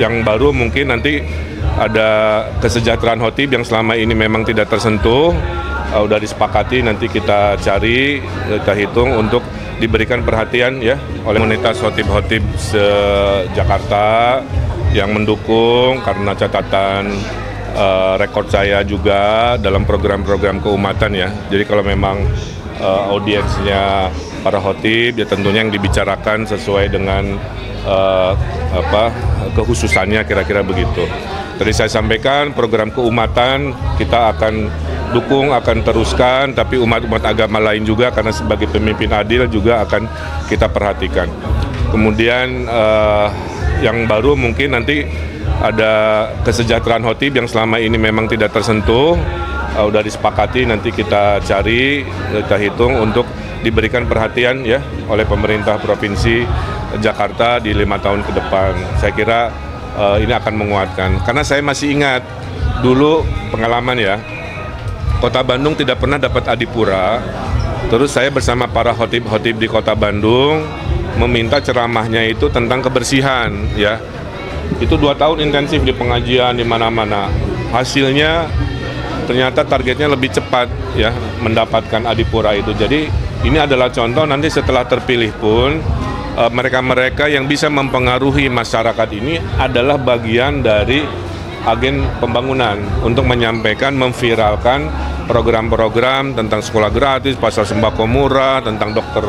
yang baru mungkin nanti ada kesejahteraan khotib yang selama ini memang tidak tersentuh, udah disepakati nanti kita cari, kita hitung untuk diberikan perhatian ya oleh komunitas khotib-khotib se-Jakarta yang mendukung karena catatan rekor saya juga dalam program-program keumatan ya. Jadi kalau memang audiensnya para khotib ya tentunya yang dibicarakan sesuai dengan kekhususannya kira-kira begitu. Tadi saya sampaikan program keumatan kita akan dukung, akan teruskan, tapi umat-umat agama lain juga karena sebagai pemimpin adil juga akan kita perhatikan. Kemudian yang baru mungkin nanti ada kesejahteraan khotib yang selama ini memang tidak tersentuh, udah disepakati nanti kita cari, kita hitung untuk diberikan perhatian ya oleh pemerintah Provinsi Jakarta di 5 tahun ke depan. Saya kira ini akan menguatkan. Karena saya masih ingat dulu pengalaman ya, Kota Bandung tidak pernah dapat adipura. Terus saya bersama para khotib-khotib di Kota Bandung meminta ceramahnya itu tentang kebersihan ya. Itu 2 tahun intensif di pengajian di mana-mana. Hasilnya ternyata targetnya lebih cepat ya mendapatkan adipura itu. Jadi ini adalah contoh nanti setelah terpilih pun mereka-mereka yang bisa mempengaruhi masyarakat ini adalah bagian dari agen pembangunan untuk menyampaikan, memviralkan program-program tentang sekolah gratis, pasar sembako murah, tentang dokter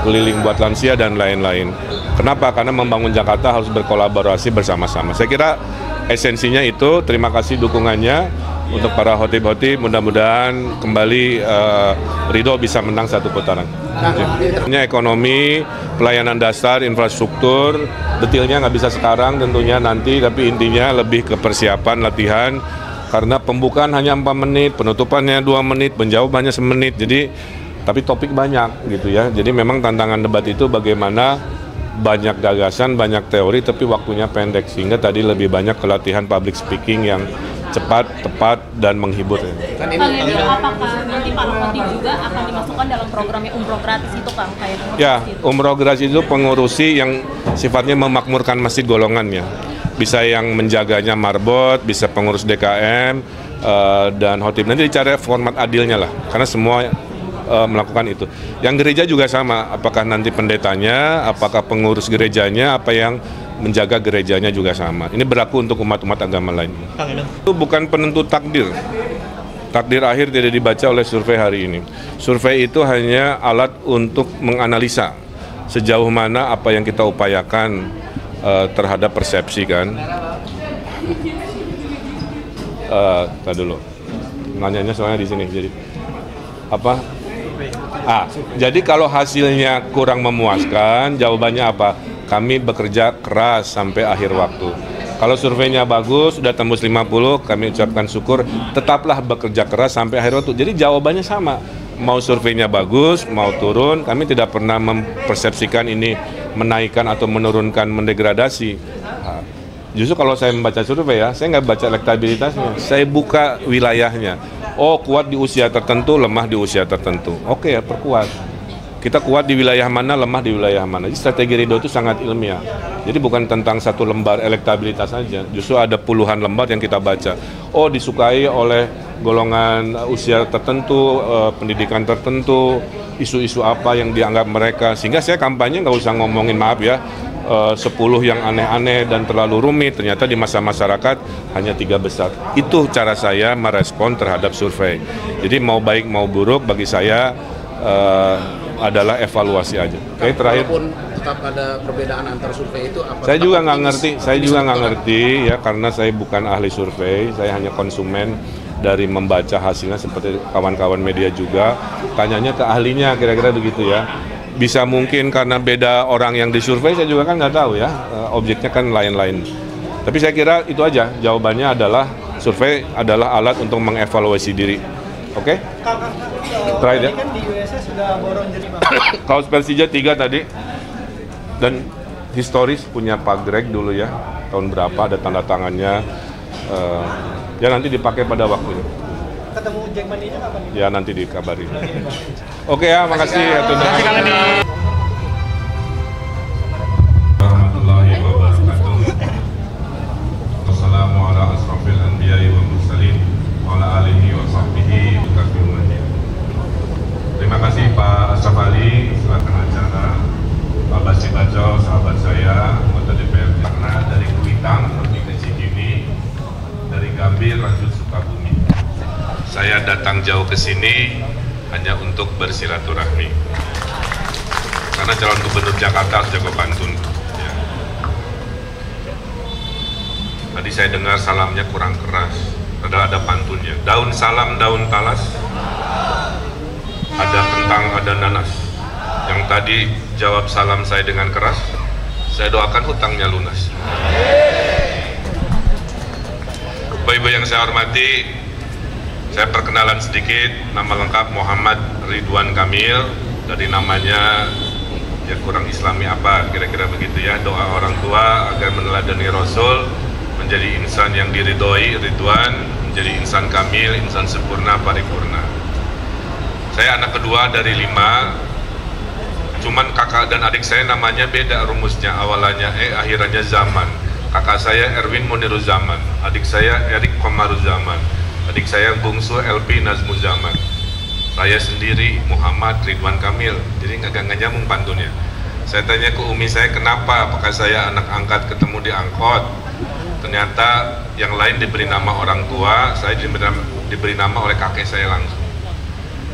keliling buat lansia dan lain-lain. Kenapa? Karena membangun Jakarta harus berkolaborasi bersama-sama. Saya kira esensinya itu. Terima kasih dukungannya untuk para khotib-khotib. Mudah-mudahan kembali Ridho bisa menang 1 putaran. Ekonomi, pelayanan dasar, infrastruktur, detailnya nggak bisa sekarang tentunya nanti, tapi intinya lebih ke persiapan, latihan, karena pembukaan hanya 4 menit, penutupannya 2 menit, penjawabannya 1 menit, jadi tapi topik banyak gitu ya. Jadi memang tantangan debat itu bagaimana banyak gagasan, banyak teori, tapi waktunya pendek, sehingga tadi lebih banyak pelatihan public speaking yang cepat, tepat, dan menghibur. Kang Emil, apakah nanti para khotib juga akan dimasukkan dalam programnya umroh gratis itu, Kang? Ya, umroh gratis itu pengurusi yang sifatnya memakmurkan masjid golongannya. Bisa yang menjaganya marbot, bisa pengurus DKM, dan khotib. Nanti dicari format adilnya lah, karena semua melakukan itu. Yang gereja juga sama, apakah nanti pendetanya, apakah pengurus gerejanya, apa yang menjaga gerejanya juga sama. Ini berlaku untuk umat-umat agama lain. Itu bukan penentu takdir. Takdir akhir tidak dibaca oleh survei hari ini. Survei itu hanya alat untuk menganalisa sejauh mana apa yang kita upayakan terhadap persepsi kan. Tadi dulu. Nanyanya soalnya di sini. Jadi apa? Jadi kalau hasilnya kurang memuaskan, jawabannya apa? Kami bekerja keras sampai akhir waktu. Kalau surveinya bagus, sudah tembus 50, kami ucapkan syukur, tetaplah bekerja keras sampai akhir waktu. Jadi jawabannya sama. Mau surveinya bagus, mau turun, kami tidak pernah mempersepsikan ini menaikkan atau menurunkan, mendegradasi. Justru kalau saya membaca survei ya, saya nggak baca elektabilitasnya, saya buka wilayahnya. Oh, kuat di usia tertentu, lemah di usia tertentu. Oke ya, perkuat. Kita kuat di wilayah mana, lemah di wilayah mana. Jadi strategi Ridho itu sangat ilmiah. Jadi bukan tentang 1 lembar elektabilitas saja. Justru ada puluhan lembar yang kita baca. Oh, disukai oleh golongan usia tertentu, pendidikan tertentu, isu-isu apa yang dianggap mereka. Sehingga saya kampanye nggak usah ngomongin, maaf ya, 10 yang aneh-aneh dan terlalu rumit, ternyata di masa masyarakat hanya 3 besar. Itu cara saya merespon terhadap survei. Jadi mau baik mau buruk bagi saya adalah evaluasi aja. Oke, terakhir. Walaupun tetap ada perbedaan antar survei itu, apa? Saya juga nggak ngerti ya, karena saya bukan ahli survei, saya hanya konsumen dari membaca hasilnya seperti kawan-kawan media juga. Tanyanya ke ahlinya, kira-kira begitu ya. Bisa mungkin karena beda orang yang disurvei, saya juga kan nggak tahu ya, objeknya kan lain-lain. Tapi saya kira itu aja, jawabannya adalah survei adalah alat untuk mengevaluasi diri. Oke? Terakhir ya. Kan di USA sudah borong jadi Kaos Persija 3 tadi. Dan historis punya Pak Greg dulu ya. Tahun berapa ada tanda tangannya. Ya nanti dipakai pada waktunya. Ketemu Jackmania kapan? Ya nanti dikabari. Oke ya, makasih ya Tunda. datang jauh ke sini hanya untuk bersilaturahmi. Karena calon gubernur Jakarta harus jago pantun. Ya. Tadi saya dengar salamnya kurang keras, padahal ada pantunnya. Daun salam, daun talas, ada kentang, ada nanas. Yang tadi jawab salam saya dengan keras, saya doakan hutangnya lunas. Bapak-ibu yang saya hormati, saya perkenalan sedikit. Nama lengkap Muhammad Ridwan Kamil. Dari namanya ya kurang islami apa, kira-kira begitu ya. Doa orang tua agar meneladani Rasul, menjadi insan yang diridhoi, Ridwan, menjadi insan kamil, insan sempurna, paripurna. Saya anak kedua dari 5. Cuman kakak dan adik saya namanya beda rumusnya, awalannya akhirannya Zaman. Kakak saya Erwin Muniruzaman, adik saya Erik Komaruzaman, adik saya bungsu LP Nazmuzaman. Saya sendiri Muhammad Ridwan Kamil, jadi nggak nyambung pantunnya. Saya tanya ke umi saya, kenapa? Apakah saya anak angkat ketemu di angkot? Ternyata yang lain diberi nama orang tua, saya diberi nama oleh kakek saya langsung.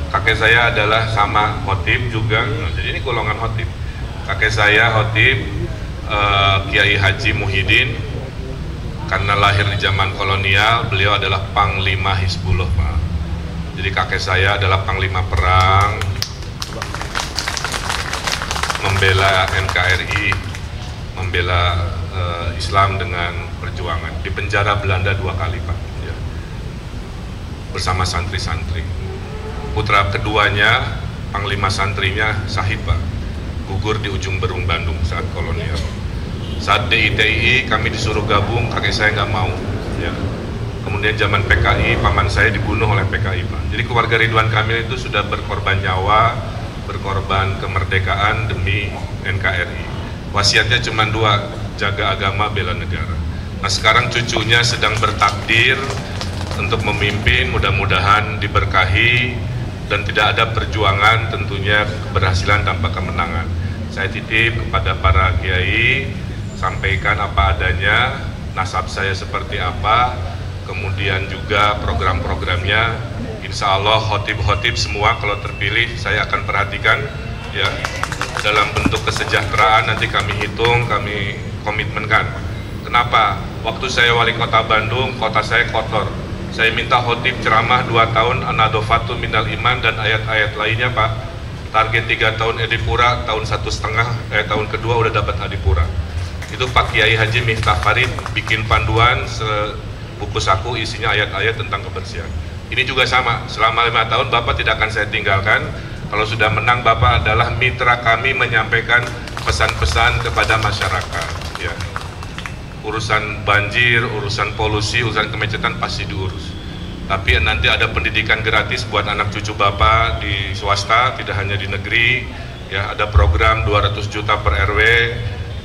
Kakek saya adalah sama khotib juga, jadi ini golongan khotib. Kakek saya khotib Kiai Haji Muhyiddin, karena lahir di zaman kolonial, beliau adalah Panglima Hizbullah, Pak. Jadi kakek saya adalah Panglima Perang, membela NKRI, membela Islam dengan perjuangan. Di penjara Belanda 2 kali, Pak, ya. Bersama santri-santri. Putra keduanya, Panglima santrinya Sahid, Pak, gugur di ujung Berung Bandung saat kolonial. Saat DITI kami disuruh gabung, kakek saya nggak mau, ya. Kemudian zaman PKI, paman saya dibunuh oleh PKI, Pak. Jadi keluarga Ridwan Kamil itu sudah berkorban nyawa, berkorban kemerdekaan demi NKRI. Wasiatnya cuma 2, jaga agama, bela negara. Nah sekarang cucunya sedang bertakdir untuk memimpin, mudah-mudahan diberkahi dan tidak ada perjuangan, tentunya keberhasilan tanpa kemenangan. Saya titip kepada para kiai, sampaikan apa adanya, nasab saya seperti apa, kemudian juga program-programnya. Insya Allah khotib-khotib semua kalau terpilih saya akan perhatikan, ya, dalam bentuk kesejahteraan. Nanti kami hitung, kami komitmenkan. Kenapa? Waktu saya wali kota Bandung, kota saya kotor. Saya minta khotib ceramah 2 tahun An-Nadofatu Minal Iman dan ayat-ayat lainnya, Pak. Target 3 tahun Adipura, tahun 1,5 tahun kedua udah dapat Adipura. Itu Pak Kiai Haji Miftah Farid bikin panduan buku saku isinya ayat-ayat tentang kebersihan. Ini juga sama, selama 5 tahun Bapak tidak akan saya tinggalkan. Kalau sudah menang, Bapak adalah mitra kami menyampaikan pesan-pesan kepada masyarakat, ya. Urusan banjir, urusan polusi, urusan kemacetan pasti diurus. Tapi nanti ada pendidikan gratis buat anak cucu Bapak di swasta, tidak hanya di negeri. Ya, ada program 200 juta per RW,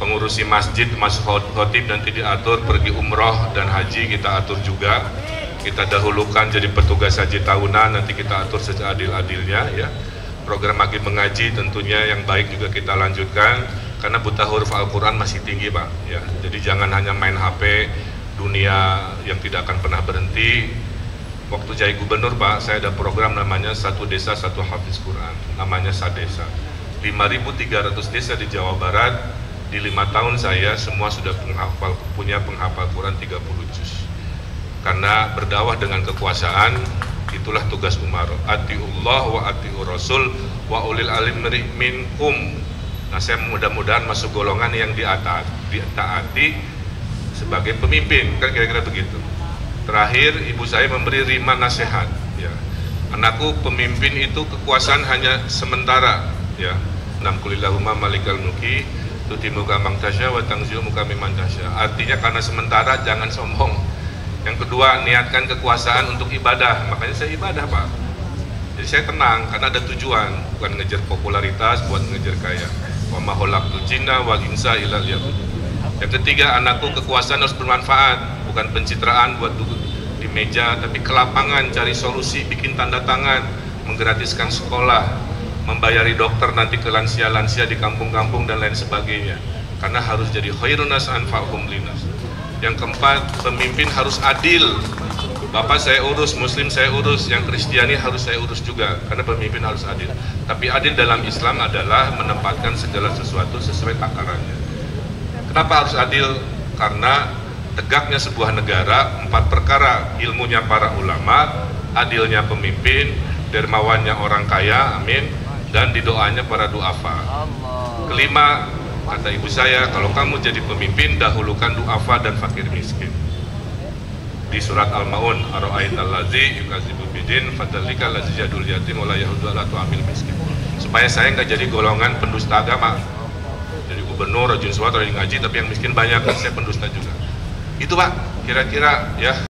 pengurusi masjid, masuk khotib nanti diatur pergi umroh dan haji kita atur juga. Kita dahulukan jadi petugas haji tahunan, nanti kita atur seadil-adilnya, ya. Program makin mengaji tentunya yang baik juga kita lanjutkan, karena buta huruf Al-Quran masih tinggi, Pak, ya. Jadi jangan hanya main HP, dunia yang tidak akan pernah berhenti. Waktu jadi gubernur, Pak, saya ada program namanya Satu Desa Satu Hafiz Quran, namanya Sadesa. 5.300 desa di Jawa Barat, di 5 tahun saya semua sudah punya penghafal Quran 30 juz. Karena berdakwah dengan kekuasaan, itulah tugas Umar. Atiullah wa atiur Rasul wa ulil alim minkum. Nah, saya mudah-mudahan masuk golongan yang ditaati sebagai pemimpin, kan kira-kira begitu. Terakhir, ibu saya memberi 5 nasihat, ya. Anakku, pemimpin itu kekuasaan hanya sementara, ya. Namkulillahumma malikal mulki tutimuka mangtasya wa tangziumuka mimantasya. Artinya karena sementara, jangan sombong. Yang kedua, niatkan kekuasaan untuk ibadah. Makanya saya ibadah, Pak. Jadi saya tenang karena ada tujuan, bukan ngejar popularitas buat ngejar kaya. Wa ma khalaqtul jinna wal insa illa liya'budun. Yang ketiga, anakku, kekuasaan harus bermanfaat, bukan pencitraan buat duduk di meja, tapi ke lapangan cari solusi, bikin tanda tangan, menggratiskan sekolah, membayari dokter nanti ke lansia-lansia di kampung-kampung dan lain sebagainya. Karena harus jadi khairun nas anfa'uhum linnas. Yang keempat, pemimpin harus adil. Bapak saya urus, Muslim saya urus, yang Kristiani harus saya urus juga, karena pemimpin harus adil. Tapi adil dalam Islam adalah menempatkan segala sesuatu sesuai takarannya. Kenapa harus adil? Karena tegaknya sebuah negara, 4 perkara: ilmunya para ulama, adilnya pemimpin, dermawannya orang kaya, amin, dan didoanya para duafa. Kelima, kata ibu saya, kalau kamu jadi pemimpin, dahulukan duafa dan fakir miskin. Di surat Al-Maun, ara'aital ladzi yukadzibu bidin fadzalika ladzi yadul yatim wa la yahudu ala tu'amil miskin. Supaya saya nggak jadi golongan pendusta agama. Jadi gubernur, rajin sholat, rajin ngaji, tapi yang miskin banyak, saya pendusta juga. Itu Pak, kira-kira ya.